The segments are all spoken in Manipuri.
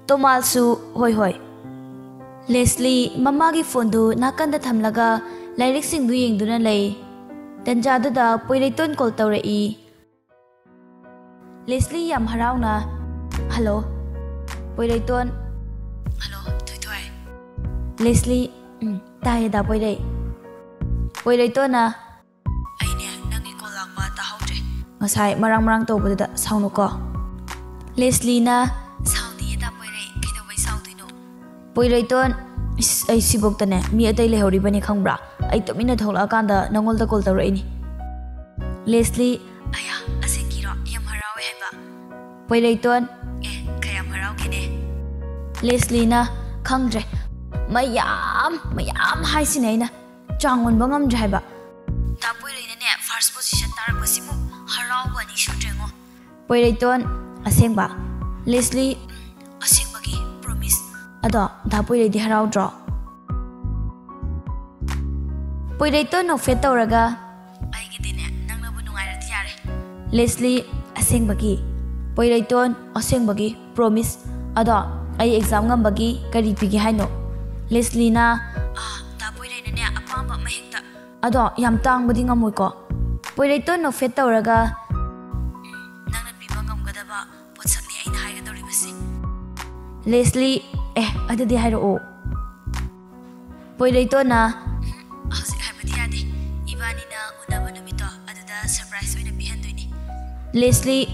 Tomalsu hoi hoi. Leslie mamagi phone du nakanda thamlaga lairik sing du yengduna lei. Tanja du da Poiraiton call tawrai. Leslie yam harauna. Hello. Poiraiton. Hello, Thoi. Leslie tahe da Poirai. Poiraiton na. Aine nangi call lakpa ta haudre. Ngasai marang tawbu da saunu ko. Leslie na saudi da Poirai kido bai saudino. Poiraiton ai sibok tane mi atai le hori bani khangbra ai to mina thola kanda nangol da call tawrai ni. Leslie aya asengiro yam harawe heba. Poiraiton kayam harau kine. Leslie na khangdre mayam hai sinaina changon bangam jaiba. Ta Poirai na ne first position tarak pasimu harau bani shudrengo. Poiraiton asengba. Leslie asengbagi promise ado da Poirai di harau draw. Poiraiton no fet tawraga aigi dine nangna bu nungai ra yare. Leslie asengbagi. Poiraiton asengbagi promise ado ai exam ngambagi kari pigi haino. Leslie na da Poirai na ne apamba mahekta ado yam tang budi ngamoi ko. Poiraiton no fet tawraga nangna piba ngamgadaba potsakni aina haigadori basi. Leslie adudi hairo o. Poiraiton na hausi haibadi yade ibani na unaba numito aduda surprise oina pihandoini. Leslie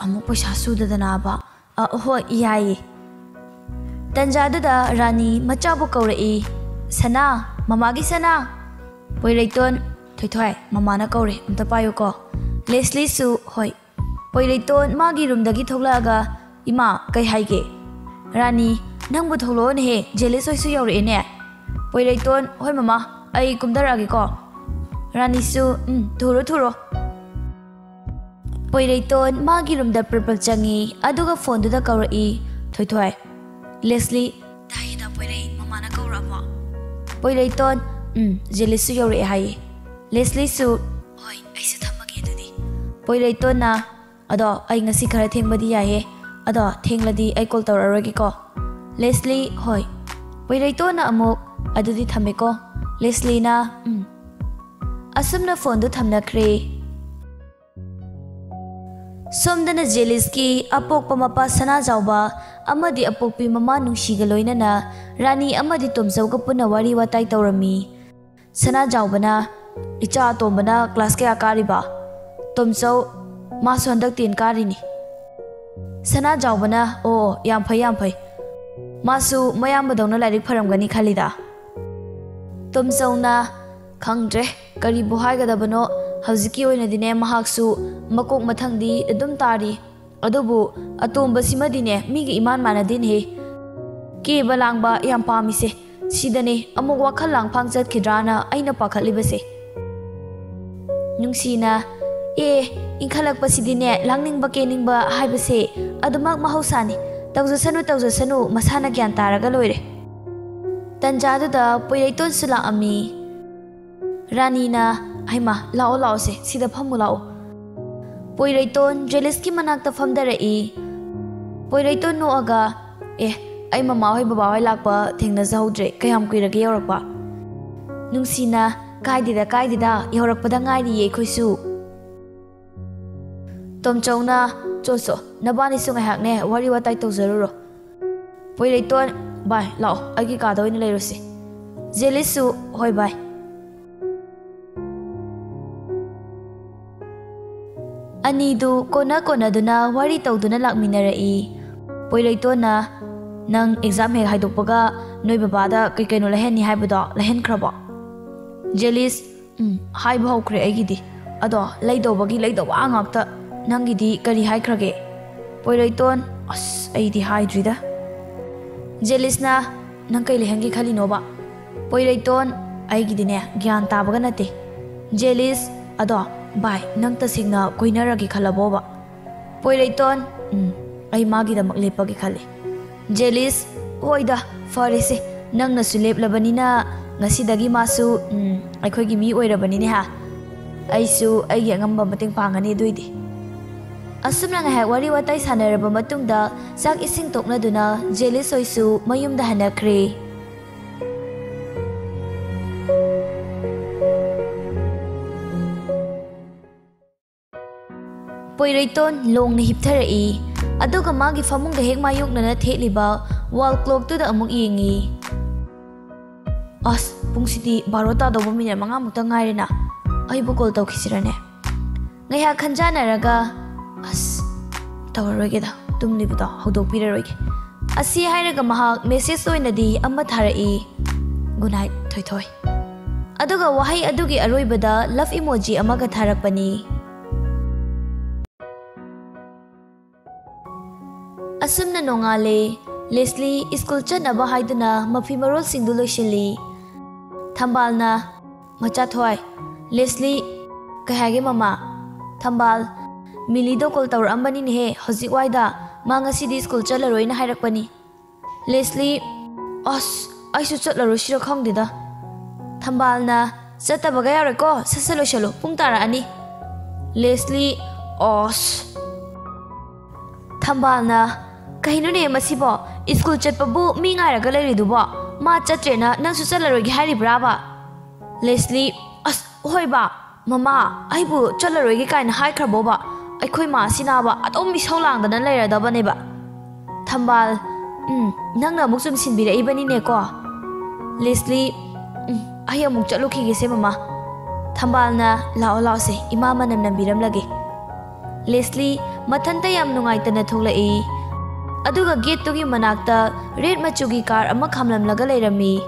amu paisa sudadana ba ho iyai. Tanja da Rani machabu kaurai. Sana mamagi sana. Poiraiton thoi mamana kaure amta payo ko. Leslie su hoi. Poiraiton magi room dagi thoglaga ima kai haige. Rani nangbu thoglo ne he jealous hoisu yaure ne. Poiraiton hoi mama ai kumdaragi ko. Rani su thuro. Poiraiton magi room da purple changi aduga phone du da kaurai thoi. Leslie dai da Poirai mamana kaura ma. Poiraiton jealous su yaure hai. Leslie su hoi ai su thamagi dudi. Poiraiton na ado ai ngasi khara thengbadi ya he ado thengladi ai call tawraragi ko. Leslie hoi. Poiraiton na amuk adudi thame ko. Leslie na asumna phone du thamnakre. Somdana jealous ki apokpa mapa sana jawba amadi apokpi mama nungsiga loinana Rani amadi tomjauga puna wari watai tawrami. Sana jawbana icha tombana class kaya kariba. Tomjau masu handak 10 karini. Sana jawbana yam phai. Masu mayam badawna lairik pharamgani khalida. Tomjau na khangdre kari buhaigadabano Hauziki oina dine mahaksu makok mathangdi adum tari adubu atomba simadine migi iman manadin he ke balangba yam pamise sidane amuk wakhal langphang chat khidrana aina pakhalibase nungsina inkhalak pasidine langning ba keningba haibase adumak mahausani tawjasanu masana gyan taraga loire tanjadu da Poiraiton sula ami Rani na Aima lao se sida phamu lao. Poiraiton jealous ki manakta famdarai. Poiraiton no aga ai mama hoi baba hoi lakpa thengna jaudre kayam kuirage yorakpa. Nungsina kaidida yorakpada ngairi ye khoisu. Tomchona choso nabani su ngahak ne wari watai tawjaruro. Poiraiton bye lao agi ka da oina leirosi. Jealous su hoi bye. Anidu kona duna wari tawduna lakminarai. Poiraiton na nang exam hek haidokpaga noi babada kaino lahenni haibado lahen khraba. Jealous haiba hokre aigidi ado laidobagi laidoba ngakta nangidi kari haikrage. Poiraiton aidi haidrida. Jealous na nang kai lehengi khalinoba. Poiraiton aigidine gyan tabaga nate. Jealous ado Bye, nang tasingna koinaragi khalaboba. Poiraiton ai magi da maklepagi khale. Jealous hoida farese nangna sulep labanina ngasidagi masu aikhoigi mi oirabanine ha. Aisu ai angamba mateng pangani duidi. Asumna ngahak wari watai sanaraba matungda sak ising toknaduna Jelis hoisu mayumda hanakre. Poiraiton long na hiptharai aduga magi famungda hek mayoknana theliba wall clock tuda amuk yengi. As pungsidi barota dobo minute manga mukta ngairena aibu call tawkhisirane. Ngaya khanjanaraga as tawroige da tumlibuda hodokpiraroige. Asi hairaga mahak message oinadi amma tharai. Good night thoi thoi. Aduga wahai adugi aroibada love emoji amaga tharakpani. Asumna nongale Leslie school chanaba haiduna mafi marol singdu loisili. Thambalna macha thoi Leslie kahage mama Thambal Milido call tawr ambani ne he hojik waida ma ngasi school chalaroi na hairakpani. Leslie as aisu chatlaroi sira khangdida. Thambalna chatabaga yareko sasalo shalo pung tara ani. Leslie as Thambalna kahino ne masibo school chatpabu mi ngairaga leiridubo ma chatrena nangsu chatlaroigi hairibra ba. Leslie as hoiba mama aibu chatlaroigi kaina haikrabo ba aikhoi ma sinaba atom mi solangdana leiradaba neba. Thambal nangna amuk sum sinbiraibani ne ko. Leslie ai amuk chatlukhige se mama. Thambalna lao lao se ima manam nambiram lage. Leslie mathanta yam nungaitana tholai aduga gate tugi manakta red machugi car ama khamlamlaga leirami.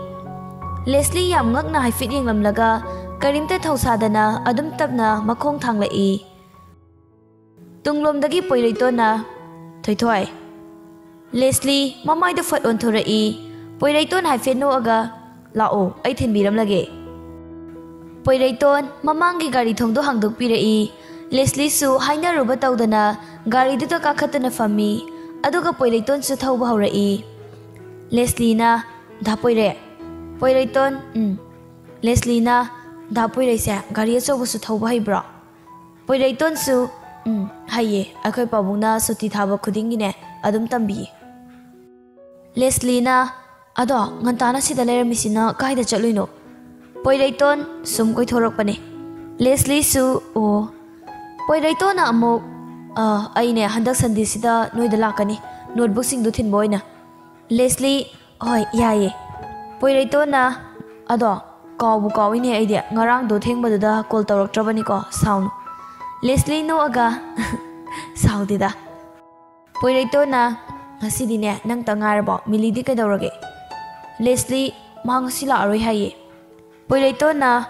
Leslie yam ngakna haifit yenglamlaga karimta thausadana adum tapna makhong thanglai. Tunglomdagi poiraitona thoithoi Leslie mamaidu fat on thorai poiraiton haifet no aga lao ai thinbiram lage. Poiraiton mamangi gari thongdo hangdok pirai. Leslie su hainaruba tawdana gari duta kakhatana fami aduga poiraiton su thauba haurai. Leslie na dhapoire poiraiton Leslie na dhapoire se gari achobu su thauba haibra. Poiraiton su haye akhoi pabungna suti thaba khudingi ne adum tambi. Leslie na ado ngantana sida leramisina kaida chatluino. Poiraiton sum koi thorakpane. Leslie su o Poiraiton na amuk aine handak sandi sida noida lakani notebook sing du thin boina. Leslie hoi yaye. Poiraiton na ado kawu kawine aide ngarang do thengbaduda call tawraktrabani ko sound. Leslie no aga saudida. Poiraiton na ngasidi ne nang tangarbo milidi kaidawrage. Leslie ma ngasi la aroi haye. Poiraiton na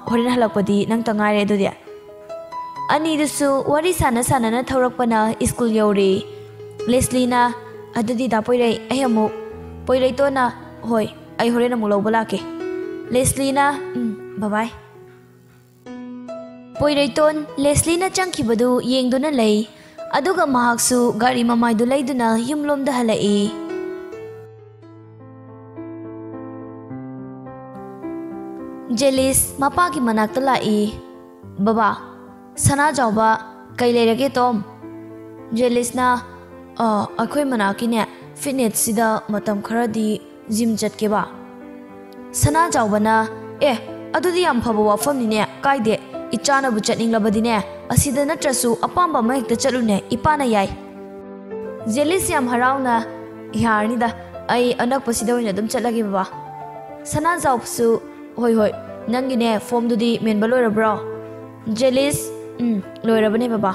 horin halakpadi nang tangare dudia. Ani dusu wari sana na thaurakpana school yauri. Leslie na adudi da poirai ai amu. Poiraiton na hoi ai horen amu lawba lake. Leslie na bye bye. Poiraiton Leslie na changkhibadu yengduna lei aduga mahaksu gari mamaidu leiduna yumlomda halai. Jelis mapagi manakta lai. Baba sana jawba kai leirage tom. Jelis na akhoi manaki ne fitness sida matam kharadi gym chatke ba. Sana jawba na adudi yam phaba wafam ni ne kaide ichana bu chatninglabadi ne asida natrasu apamba ma hekta chatlune ipana yai. Jelis yam harauna yarni da ai anak pasida oina dum chatlage baba. Sana jawbsu hoi hoi nangi ne form dudi menba loirabro. Jelis loirabane baba.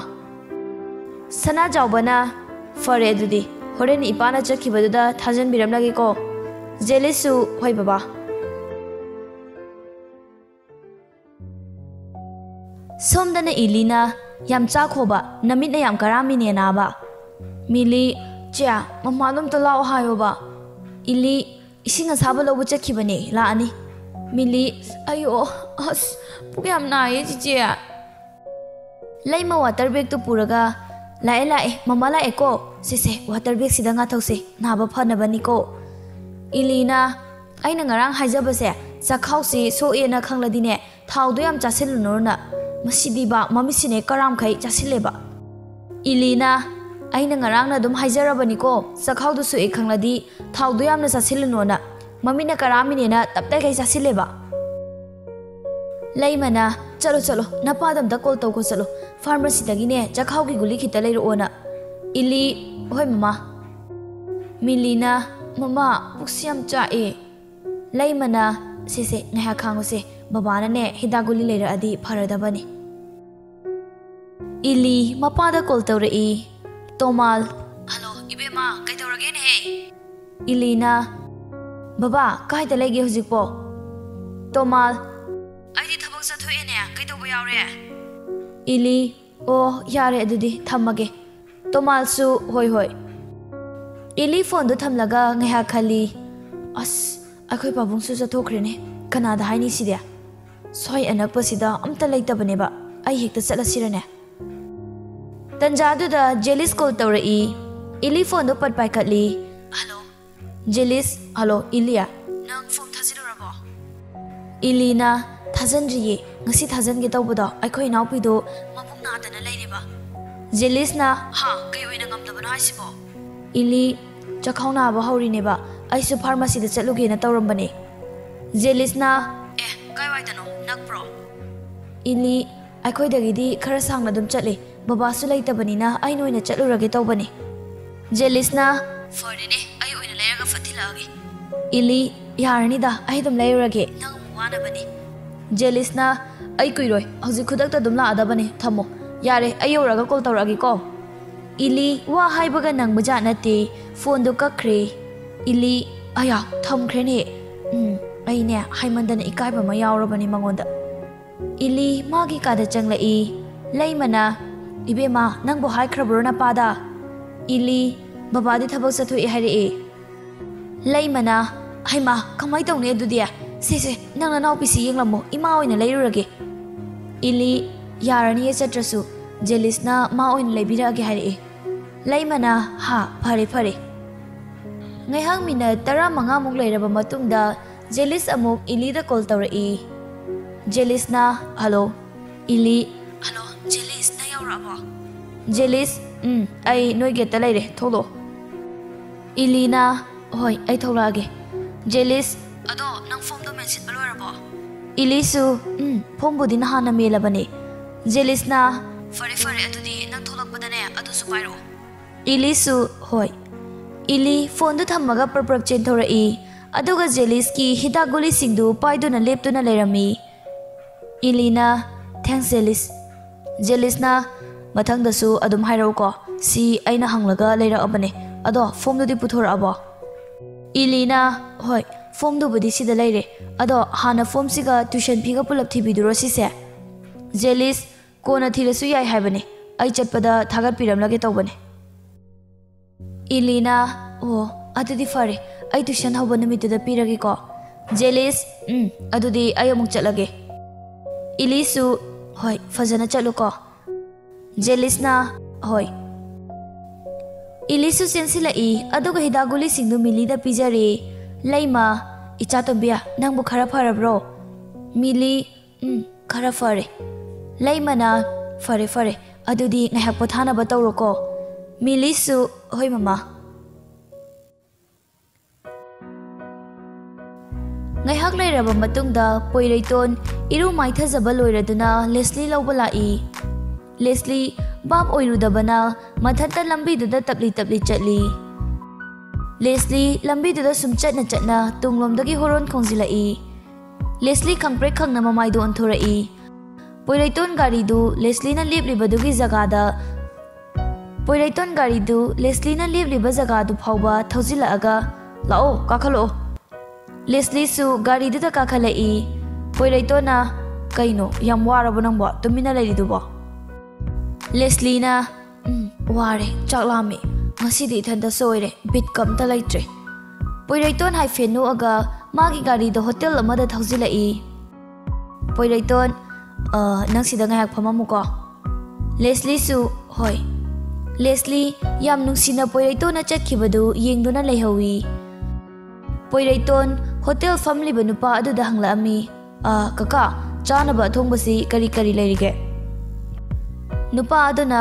Sana jawbana fare dudi horen ipana chakhibaduda thajan biram lage ko. Jelisu hoi baba. Somdana Ilina yam chakhoba namit na yam karami ne na ba. Mili cha mamalum to lao hayo ba. Ili ising asaba lobu chakhibane la ani. Mili ayo as pugyam nae chiche. Laima water bag to puraga lae mama lae ko sise water bag sida nga thause naba phanabani ko. Ilina aina ngarang haijabase chakhausi so ena khangladine thaudo yam chasilunor na masidi ba mamisine karam khai chasileba. Ilina aina ngarangna dum haijarabani ko sakhawdu su e khangladi thawdu yamna sasilunona mamina karaminena taptai kai sasileba Laimana chalo chalo napadam da call taw ko chalo pharmacy dagine chakhaw gi guli khita leiroona Ili hoi mama Milina mama puksiam cha e Laimana sese neha khango se babana ne hidaguli leira adi pharadabani Ili mapada call tawrei Tomal Hello ibema kai tawrage ne he Ilina Baba kai da lege hujikpo Tomal Aidi thabak sa thoe ne kai tawba yawre Ili oh yare adudi thamage Tomal su hoi hoi Ili phone do thamlaga ngeha khali as akhoi pabung su chathokre ne kanada haini sidia soi anakpasida amta leitabane ba ai hekta chalasirane Tanjadu da Jelis call tawrei Ili phone do pat pai khatli Hello Jelis hello Ilia nang phone thajirabo Ilina Thajanriye ngasi thajan ge tawbada aikhoi naupi do mapung na dana leireba Jelis na ha kai oina ngamdabana haisibo Ili chakhauna ba hauri neba aisu pharmacy da chaluge na tawrambane Jelis na kai wai dano nakpro Ili aikhoi dagidi khara sangna dum chatle baba su leitabani na ai noina chalurage tawbane Jelis na forine ai oina leiraga fathilage Ili yarani da ai dum leirage nang wana bani Jelis na ai kuiroi hauji khudak ta dum la adabane thamo yare ai yoraga call tawragi ko Ili wa haibaga nang baja nate phone do kakre Ili aya thamkhre ne ai ne haimandana ikaiba ma yawrabani mangonda Ili magi kada changlai Laimana Ibema nangbo haikrabro na pada Ili babadi thabak sathui haire Laimana haima kamai tawne dudia sese nangna naw pisi yenglamo ima oina leirurage Ili yarani chatrasu Jelis na ma oina leibirage haire Laimana ha phare phare Ngaihang minute 15 muk leiraba matungda Jelis amuk Ili da call tawrei Jelis na hello Ili hello Jelis na yaurabo Jelis ai noi geta leire tholo Ilina hoi ai tholage Jelis ado nang form do mention balorabo Ilisu form bodi na hana melabane Jelis na fare fare atudi nang tholak padane adu supairo Ilisu hoi Ili phone do thamaga perprak chen thorai aduga Jelis ki hidaguli singdu paiduna leptuna lerami Ilina thanks Jelis Jelis na mathang dasu adum hairau ko si aina hanglaga leira abane ado form do di puthora abo Ilina hoi form do bodi sida leire ado hana form siga tuition phi ga pulap thi biduro si se Jelis kona thirasu yai haibane ai chatpada thagat piram lage tawbane Ilina oh adudi fare ai tuition hoba namit da piragi ko Jelis adudi ai amuk chatlage Ilisu hoi fajana chalu ko Jelis na hoi Ilisu sensilai aduga hidaguli singdu Mili da pijare Laima icha tombia nangbu khara pharabro Mili khara fare Laimana fare fare adudi ngahak pothana ba tawro ko Milisu hoi mama Ngaihak leiraba matungda Poiraiton iru maithajaba loiraduna Leslie lawba lai Leslie bab oirudabana mathata lambi duda tapli tapli chatli Leslie lambi duda sum chatna chatna tunglomdagi horon khongjilai Leslie khangprek khangna mamai do onthorai Poiraiton gari du Leslie na leblibadugi jagada Poiraiton gari du Leslie na lebliba jaga du phawba thaujilaga lao kakhalo Leslie su gari du ta kakhalai Poiraitona kaino yam warabo nangbo tumina leiridubo Leslie na ware chaklami ngasidi thanda soire bit kam ta laitre Poiraiton hai fenu aga magi gari do hotel amada thaujilai Poiraiton nang sida ngayak phamamuko Leslie su hoi Leslie yam nungsina Poiraiton na chakhibadu yengduna leihawi Poiraiton hotel family banupa adu da hanglami kaka chanaba thongbasi kari kari leirige Nupa aduna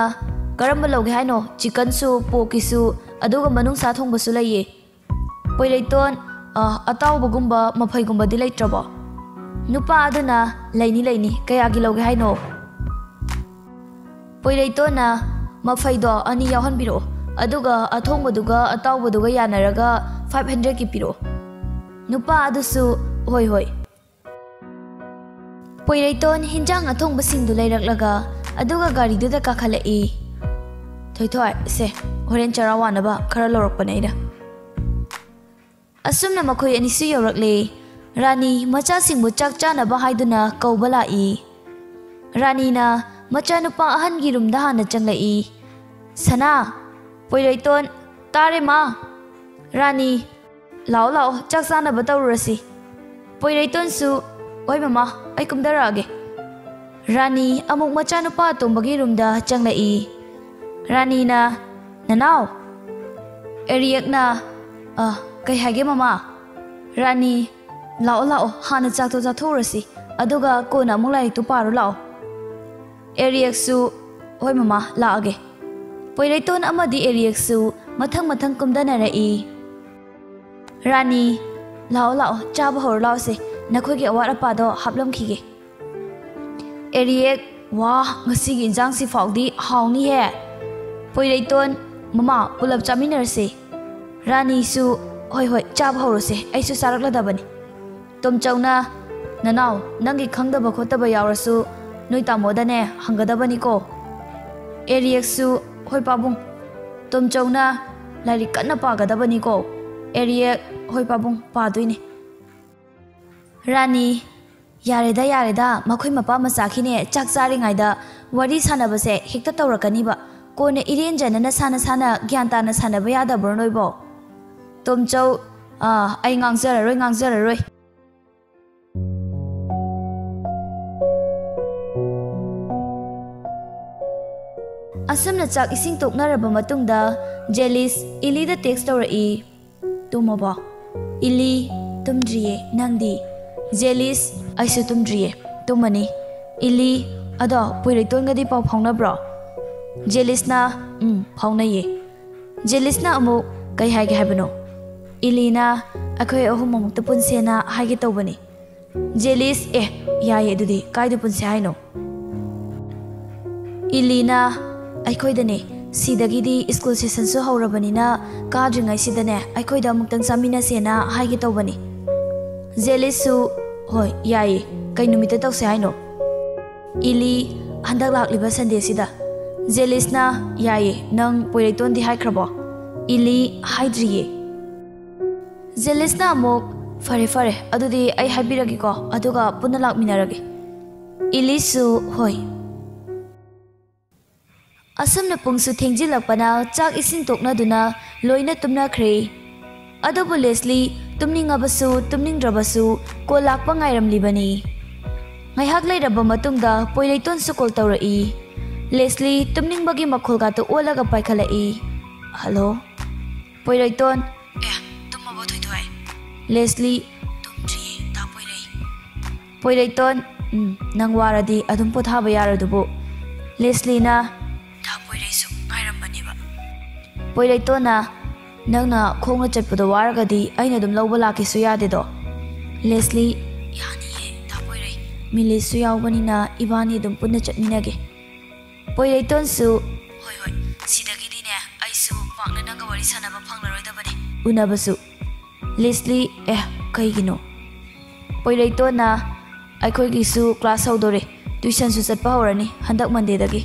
Karamba lauge haino chicken su pork su aduga manung sa thongba su laiye. Poilaiton atawbagumba mafaigumba di laitrabo. Nupa aduna laini kaya gi lauge haino. Poilaiton na mafaido ani yahan biro aduga athongbaduga atawbaduga yanaraga 500 ki piro. Nupa adusu hoi. Poilaiton hinjang athongba singdu lairaklaga aduga gari du da kakhalai. Thoi se horen charawana ba khara lorokpane ida. Asumna makhoi ani su yorakle. Rani macha singbu chak chana ba haiduna kaubala i. Rani na macha nupa ahan gi room da hana changlai. Sana Poilaiton tare ma. Rani lao chak sana ba tawrasi. Poilaiton su oi mama ai kumdarage. Rani amuk macha nupa tombagi room da changlai. Rani na nanao. Eriyak na kai hage mama. Rani lao hana chak to chathorasi aduga kona mulai tu paru lao. Eriyak su hoi mama laage. Poilaiton amadi Eriyak su mathang kumdana rai. Rani lao chaba hor lao se nakhoi ge awara pa do haplam khige. Eriyak wa ngasi gi injang si faudi hauni he. Poilaiton mama pulap chaminarse. Rani su hoi chaba horose aisu sarakladabani. Tomchauna nanao nangi khangdaba khotaba yawrasu noi tamodane hangadabani ko. Eriyak su hoi pabung. Tomchauna lari kanna pagadabani ko. Eriyak hoi pabung paduini. Rani yareda makhoi mapa masakhine chak charingaida wari sanabase hekta tawrakaniba kone iren janana sana gyantana sanaba yadabro noibo. Tomchau ai ngangzararoi. Asumna chak ising toknaraba matungda Jelis Ili da text tawrai. Tumaba. Ili tumdriye nangdi. Jelis aisu tumdriye tumani. Ili ada Poilaiton gadi pau phaunabra. Jelis na phaunaye. Jelis na amu kai haige habano. Ili na akhoi ahum amukta punsena haige tawbani. Jelis yaye dudi kaidu punse haino. Ili na aikoidane sidagidi school session so hawrabanina kadringai sidane aikoida muktang samina sena haige tawbani. Jelis su hoi yaye kai numita tawse haino. Ili handak lakliba Sunday sida. Jelis na yaye nang Poilaiton di haikrabo. Ili haidriye. Jelis na amuk fare adudi ai haibiragi ko aduga punna lakminarage. Ili su hoi. Asumna pungsu thengjilakpana chak ising toknaduna loina tumnakhre. Adubu Leslie tumningabasu tumningdrabasu ko lakpa ngairamlibani. Ngaihak lairaba matungda Poilaiton su call tawrai. Leslie tumningbagi makholga to olaga paikhalai. Hello Poilaiton tumabo thoi. Leslie tumdri ta Poilai. Poilaiton nang waradi adum pothaba yaradubu. Leslie na Poilaiton na nangna khonga chatpado waragadi aina dum lawba lakisu yadedo. Leslie yani ta Poilai milisu yawbanina ibani dum punna chatminage. Poilaiton su hoi sidagidi ne aisu pakna nanga wari sanaba phanglaroidabani unabasu. Leslie kaigino. Poilaiton na aikoi gisu class hawdore tuition su chatpa hawrani handak Monday dagi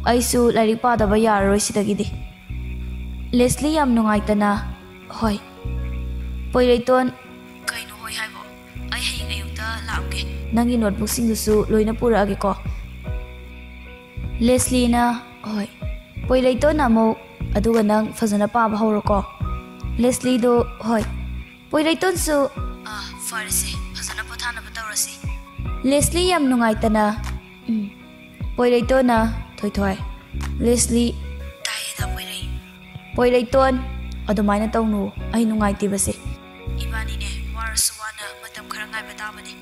aisu lairik padaba yararoi sidagidi. Leslie yam nungaitana hoi. Poilaiton kaino hoi haibo ai heng ayukta laamge nangi notebook singdusu loina purage ko. Leslie na hoi. Poilaiton namo aduga nang fazana paba hawroko. Leslie do hoi. Poilaiton su farse fazana pothana batawrasi. Leslie yam nungaitana Poilaiton na thoi. Leslie Poilaiton adumaina tawnu ai nungaitibase. Ibani ne warasuwana matam khara ngai batabani.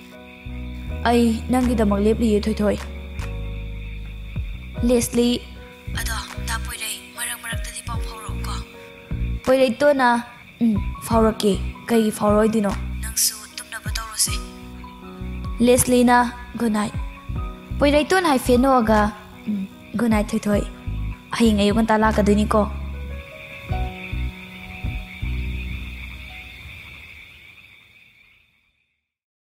Ai nangidamak lepli thoi. Leslie ado ta Poilai Poiraitonna faurake kai fauroidino nangsu tumnaba tawrose Leslie-na good night Poiraiton hai fenoga good night thoi haying ayung ta la ka duni ko